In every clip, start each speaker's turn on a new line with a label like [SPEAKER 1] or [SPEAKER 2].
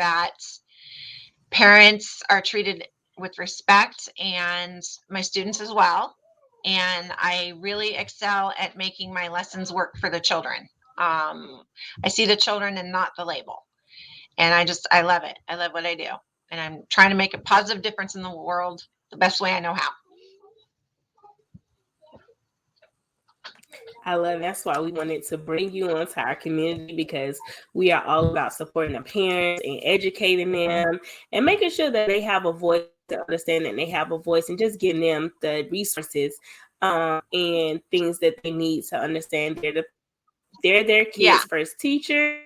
[SPEAKER 1] that parents are treated with respect, and my students as well. And I really excel at making my lessons work for the children. I see the children and not the label. And I love it. I love what I do. And I'm trying to make a positive difference in the world the best way I know how.
[SPEAKER 2] I love it. That's why we wanted to bring you onto our community, because we are all about supporting the parents and educating them and making sure that they have a voice, to understand that they have a voice, and just giving them the resources and things that they need to understand they're their
[SPEAKER 1] Yeah.
[SPEAKER 2] kids' first teacher,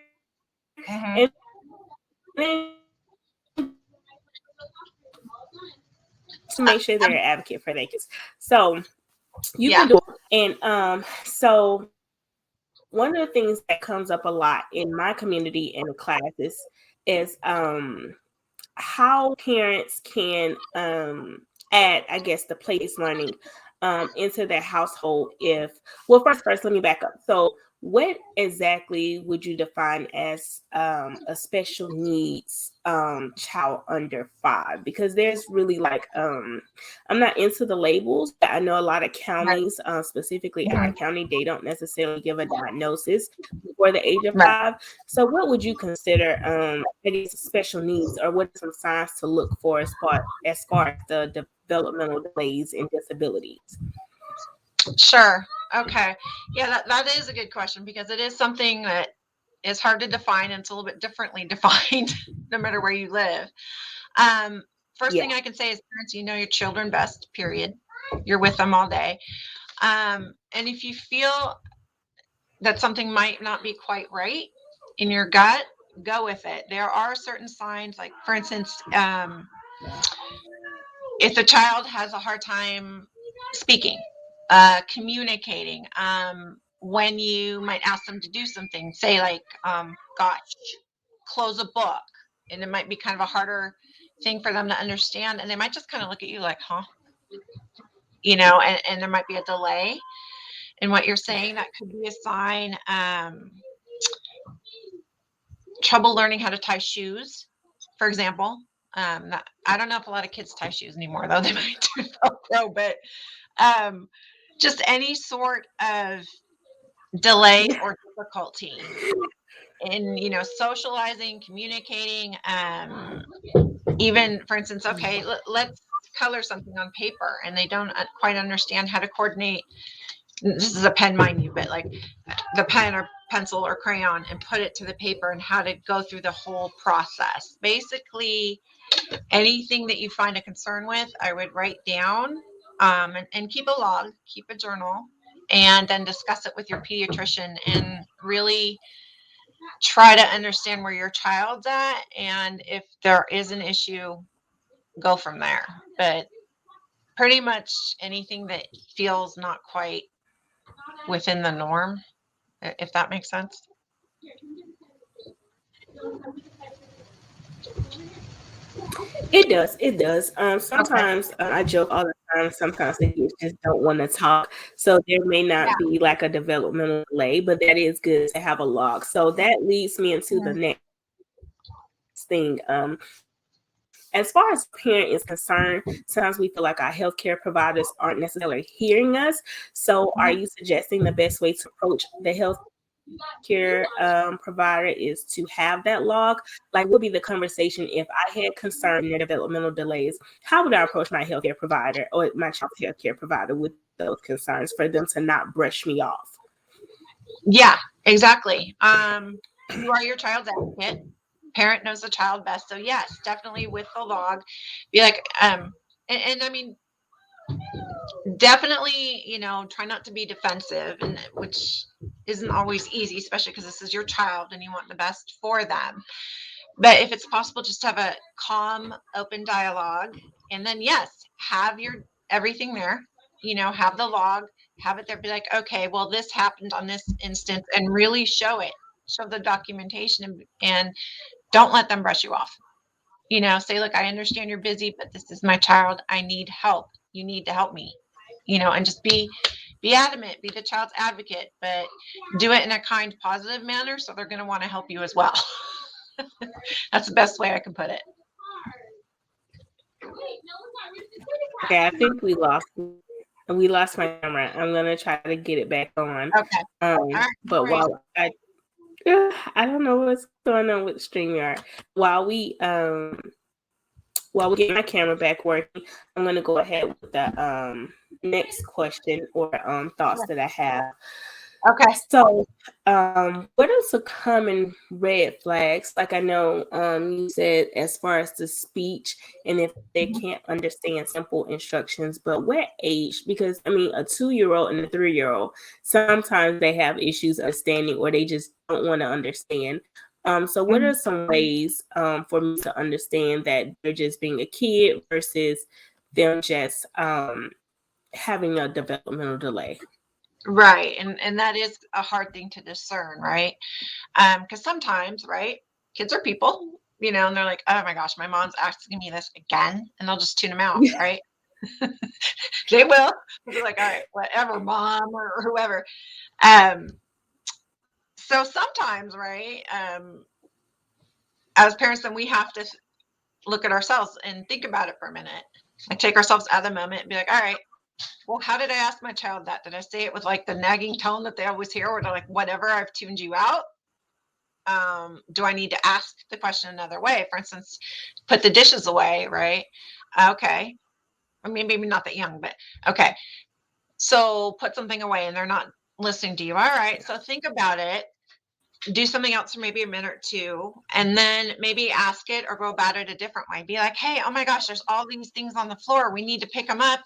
[SPEAKER 1] Mm-hmm.
[SPEAKER 2] and to make sure they're an advocate for their kids. So you
[SPEAKER 1] Yeah.
[SPEAKER 2] can do it. And so one of the things that comes up a lot in my community and the classes is how parents can add, I guess, the play-based learning into their household. First, let me back up. So what exactly would you define as a special needs child under 5? Because there's really like I'm not into the labels, but I know a lot of
[SPEAKER 1] Right.
[SPEAKER 2] counties, specifically our
[SPEAKER 1] Mm-hmm.
[SPEAKER 2] county, they don't necessarily give a diagnosis before the age of
[SPEAKER 1] Right.
[SPEAKER 2] 5. So what would you consider, I guess, special needs, or what are some signs to look for as far as the developmental delays and disabilities?
[SPEAKER 1] Sure. Okay. Yeah, that is a good question, because it is something that is hard to define, and it's a little bit differently defined no matter where you live. Um, First
[SPEAKER 2] Yeah.
[SPEAKER 1] thing I can say is, parents, you know your children best, period. You're with them all day. And if you feel that something might not be quite right in your gut, go with it. There are certain signs, like, for instance, if the child has a hard time speaking, communicating, when you might ask them to do something, say like, gosh, close a book, and it might be kind of a harder thing for them to understand, and they might just kind of look at you like, huh, and there might be a delay in what you're saying. That could be a sign. Trouble learning how to tie shoes, for example. I don't know if a lot of kids tie shoes anymore, though. They might do Velcro, but um, just any sort of delay or difficulty in, socializing, communicating, even, for instance, okay, let's color something on paper, and they don't quite understand how to coordinate. This is a pen, mind you, but like the pen or pencil or crayon, and put it to the paper, and how to go through the whole process. Basically, anything that you find a concern with, I would write down, and keep a log, keep a journal, and then discuss it with your pediatrician, and really try to understand where your child's at. And if there is an issue, go from there. But pretty much anything that feels not quite within the norm, if that makes sense.
[SPEAKER 2] It does. It does.
[SPEAKER 1] Okay.
[SPEAKER 2] Sometimes I joke all the time. Sometimes the kids just don't want to talk, so there may not
[SPEAKER 1] Yeah.
[SPEAKER 2] be like a developmental delay, but that is good to have a log. So that leads me into the next thing. As far as parent is concerned, sometimes we feel like our healthcare providers aren't necessarily hearing us. So, are
[SPEAKER 1] Mhm.
[SPEAKER 2] you suggesting the best way to approach the healthcare provider is to have that log? Like, what would be the conversation if I had concern in their developmental delays? How would I approach my healthcare provider or my child's healthcare provider with those concerns for them to not brush me off?
[SPEAKER 1] Yeah, exactly. You are your child's advocate. Parent knows the child best. So yes, definitely with the log, be like, and I mean, definitely, try not to be defensive, and which isn't always easy, especially because this is your child and you want the best for them. But if it's possible, just have a calm, open dialogue, and then yes, have your everything there. Have the log, have it there. Be like, okay, well, this happened on this instance, and really show it, show the documentation, and don't let them brush you off. Say, look, I understand you're busy, but this is my child. I need help. You need to help me. And just be adamant, be the child's advocate, but do it in a kind, positive manner, so they're going to want to help you as well. That's the best way I can put it.
[SPEAKER 2] Okay, I think we lost my camera. I'm gonna try to get it back on.
[SPEAKER 1] Okay. All right.
[SPEAKER 2] But while I don't know what's going on with StreamYard. While we get my camera back working, I'm gonna go ahead with the next question or thoughts that I have.
[SPEAKER 1] Okay.
[SPEAKER 2] So, what are some common red flags? Like I know you said as far as the speech and if they can't understand simple instructions, but what age? Because I mean, a 2-year-old and a 3-year-old, sometimes they have issues understanding or they just don't want to understand. So what are some ways for me to understand that they're just being a kid versus them just having a developmental delay?
[SPEAKER 1] Right. And that is a hard thing to discern, right? Because sometimes, right, kids are people, and they're like, oh my gosh, my mom's asking me this again, and they'll just tune them out, right? They will. They'll be like, all right, whatever, mom or whoever. Um, so sometimes, right, as parents, then we have to look at ourselves and think about it for a minute. Like take ourselves out of the moment and be like, all right, well, how did I ask my child that? Did I say it with like the nagging tone that they always hear, or like whatever, I've tuned you out? Do I need to ask the question another way? For instance, put the dishes away, right? Okay. I mean, maybe not that young, but okay. So put something away and they're not listening to you. All right. So think about it. Do something else for maybe a minute or two, and then maybe ask it or go about it a different way. Be like, hey, oh my gosh, there's all these things on the floor. We need to pick them up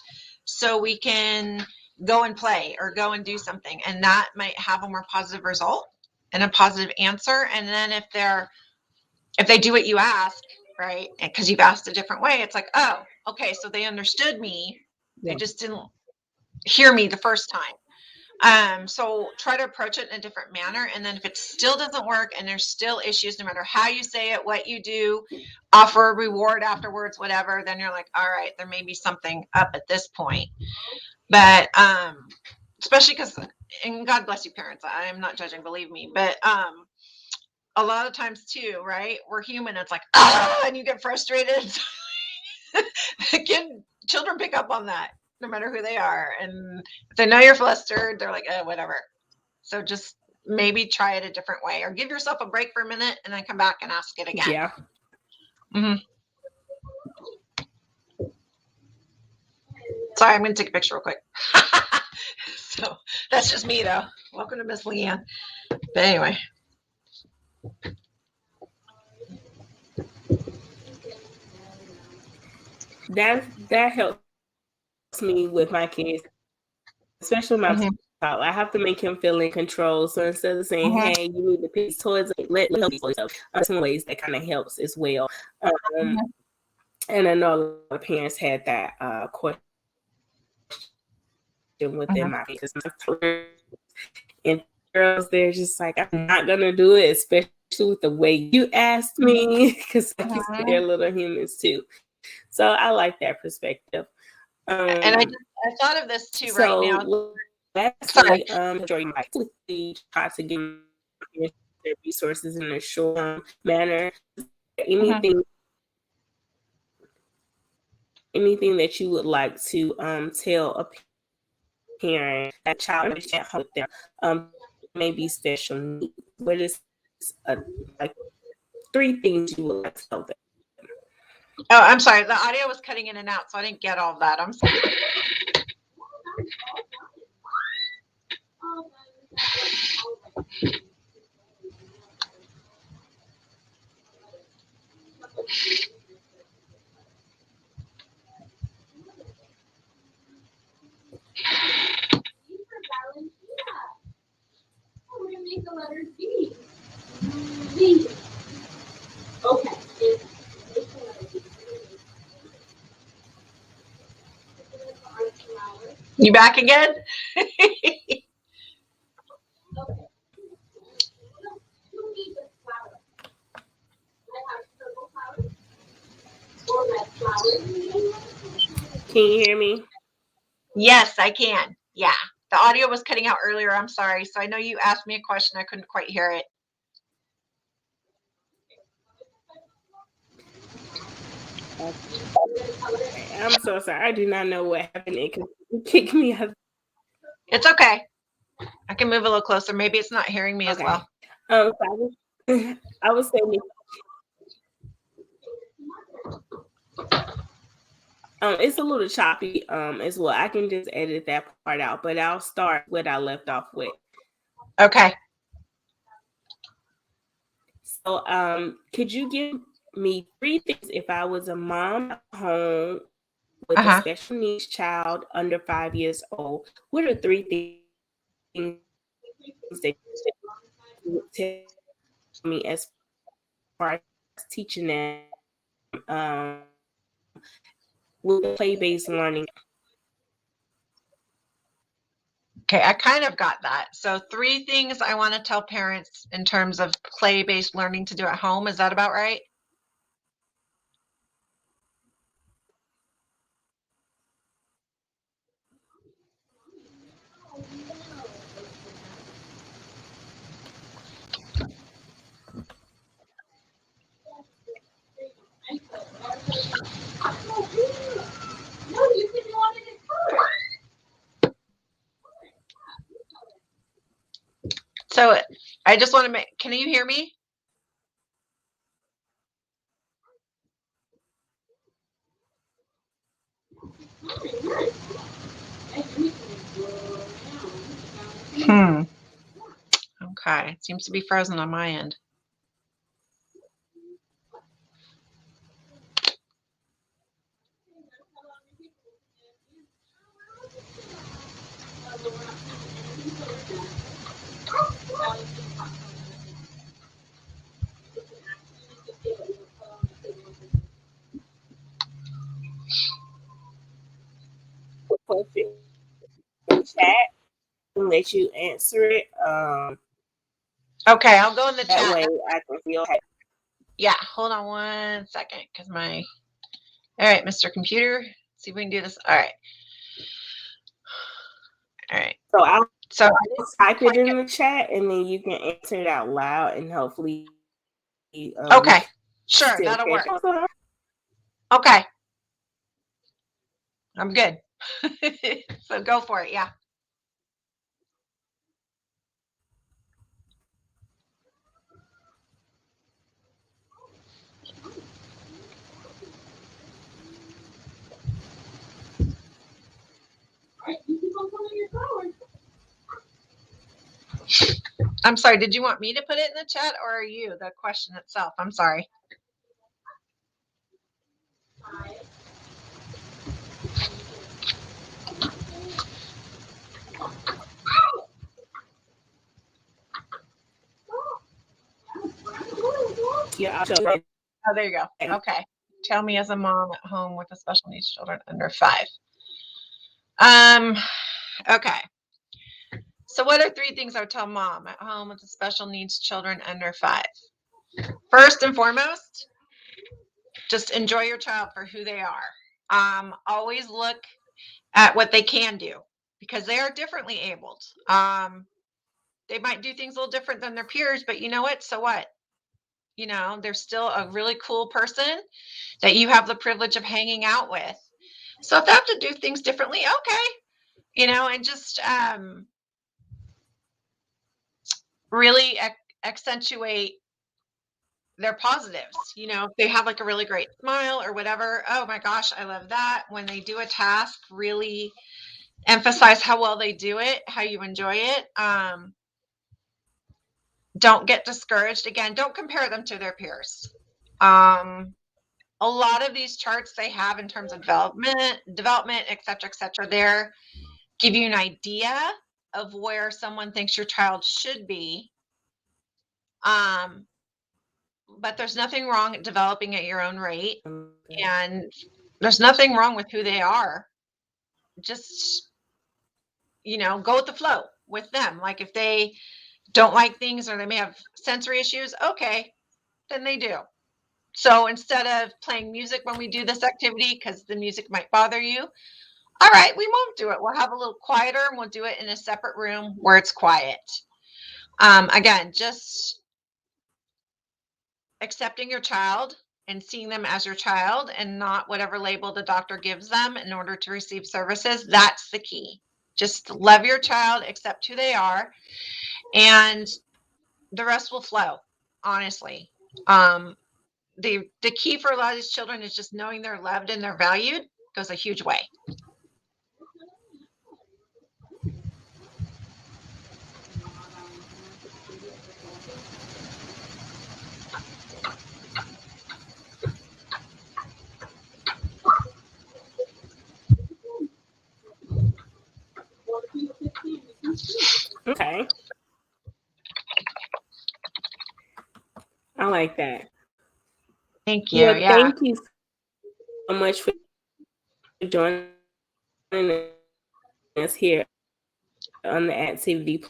[SPEAKER 1] so we can go and play or go and do something. And that might have a more positive result and a positive answer. And then if they do what you ask, right, because you've asked a different way, it's like, oh, okay, so they understood me. They just didn't hear me the first time. So try to approach it in a different manner. And then if it still doesn't work and there's still issues, no matter how you say it, what you do, offer a reward afterwards, whatever, then you're like, all right, there may be something up at this point. But especially because, and God bless you parents, I'm not judging, believe me, but a lot of times too, right, we're human. It's like, and you get frustrated. Children pick up on that no matter who they are, and if they know you're flustered, they're like, whatever. So just maybe try it a different way, or give yourself a break for a minute and then come back and ask it again.
[SPEAKER 2] Yeah.
[SPEAKER 1] Sorry, I'm going to take a picture real quick. So that's just me though. Welcome to Miss Leanne. But anyway.
[SPEAKER 2] That helps me with my kids, especially my child. I have to make him feel in control. So instead of saying, "Hey, you need to pick toys," let these toys up. Some ways that kind of helps as well. And I know a lot of parents had that question within my kids. And girls, they're just like, I'm not gonna do it, especially with the way you asked me, because like you said, they're little humans too. So I like that perspective.
[SPEAKER 1] And I thought of this too right now.
[SPEAKER 2] Lastly, you might try to give their resources in a short manner. Anything that you would like to tell a parent, a child at home with them, maybe special needs? What is like 3 things you would like to tell them?
[SPEAKER 1] Oh, I'm sorry. The audio was cutting in and out, so I didn't get all of that. I'm sorry.
[SPEAKER 3] Make the letter B. B. Okay.
[SPEAKER 1] You back again?
[SPEAKER 2] Can you hear me?
[SPEAKER 1] Yes, I can. Yeah. The audio was cutting out earlier. I'm sorry. So I know you asked me a question. I couldn't quite hear it.
[SPEAKER 2] Okay, I'm so sorry. I do not know what happened. It kicked me out.
[SPEAKER 1] It's okay. I can move a little closer. Maybe it's not hearing me as well.
[SPEAKER 2] So I was saying it's a little choppy as well. I can just edit that part out, but I'll start what I left off with.
[SPEAKER 1] Okay.
[SPEAKER 2] So could you give me 3 things if I was a mom at home with a special needs child under 5 years old? What are 3 things that you would tell me as far as teaching them with play-based learning?
[SPEAKER 1] Okay, I kind of got that. So 3 things I want to tell parents in terms of play-based learning to do at home. Is that about right? So I just want to make, can you hear me? Okay, it seems to be frozen on my end.
[SPEAKER 2] Question in chat and let you answer it.
[SPEAKER 1] Okay, I'll go in the
[SPEAKER 2] That
[SPEAKER 1] chat.
[SPEAKER 2] way I can feel happy.
[SPEAKER 1] Yeah, hold on 1 second because all right, Mr. Computer, see if we can do this. All right.
[SPEAKER 2] So I'll type it
[SPEAKER 1] quite
[SPEAKER 2] in the chat and then you can answer it out loud and hopefully
[SPEAKER 1] okay, sure, that'll work. Okay, I'm good. So go for it. Yeah. I'm sorry, did you want me to put it in the chat or are you the question itself? I'm sorry.
[SPEAKER 2] Yeah,
[SPEAKER 1] oh, there you go. Okay. Tell me as a mom at home with a special needs children under 5. Okay. So what are 3 things I would tell mom at home with the special needs children under 5? First and foremost, just enjoy your child for who they are. Always look at what they can do because they are differently abled. They might do things a little different than their peers, but you know what? So what? You know, they're still a really cool person that you have the privilege of hanging out with. So if they have to do things differently, okay, and just really accentuate their positives. If they have like a really great smile or whatever, oh my gosh, I love that. When they do a task, really emphasize how well they do it, how you enjoy it. Don't get discouraged. Again, don't compare them to their peers. A lot of these charts they have in terms of development, et cetera, there give you an idea of where someone thinks your child should be. But there's nothing wrong at developing at your own rate, and there's nothing wrong with who they are. Just, go with the flow with them. Like if they don't like things or they may have sensory issues, okay, then they do. So instead of playing music when we do this activity, because the music might bother you, all right, we won't do it. We'll have a little quieter and we'll do it in a separate room where it's quiet. Again, just accepting your child and seeing them as your child and not whatever label the doctor gives them in order to receive services, that's the key. Just love your child, accept who they are, and the rest will flow, honestly. The key for a lot of these children is just knowing they're loved and they're valued goes a huge way.
[SPEAKER 2] Okay. I like that.
[SPEAKER 1] Thank you.
[SPEAKER 2] Well,
[SPEAKER 1] Yeah.
[SPEAKER 2] thank you so much for joining us here on the Activity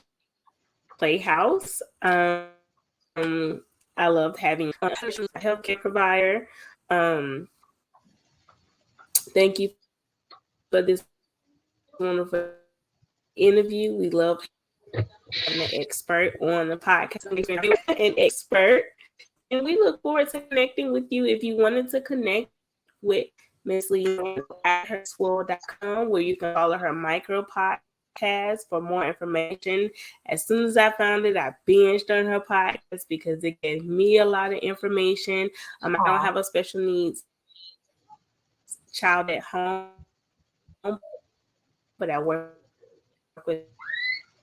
[SPEAKER 2] Playhouse. I loved having a healthcare provider. Thank you for this wonderful interview. We love having an expert on the podcast, an expert. And we look forward to connecting with you. If you wanted to connect with Miss Leanne at herswirl.com, where you can follow her micro podcast for more information. As soon as I found it, I binged on her podcast because it gave me a lot of information. I don't have a special needs child at home, but I work with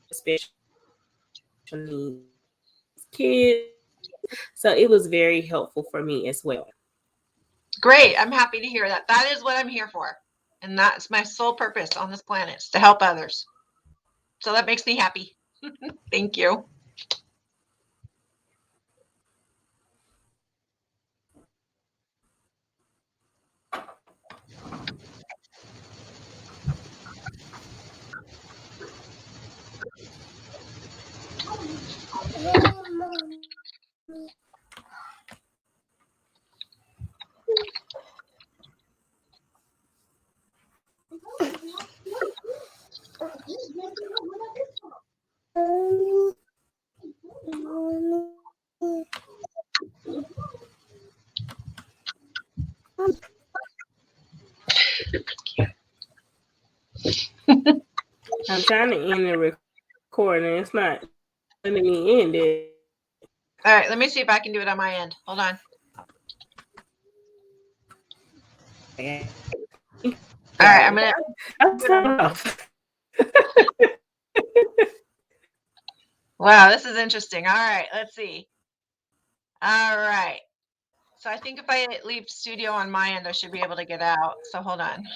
[SPEAKER 2] special needs kids. So it was very helpful for me as well.
[SPEAKER 1] Great. I'm happy to hear that. That is what I'm here for. And that's my sole purpose on this planet, is to help others. So that makes me happy. Thank you.
[SPEAKER 2] I'm trying to end the recording. It's not letting me end it.
[SPEAKER 1] All right, let me see if I can do it on my end. Hold on. All right, I'm gonna. Wow, this is interesting. All right, let's see. All right. So I think if I leave studio on my end, I should be able to get out. So hold on.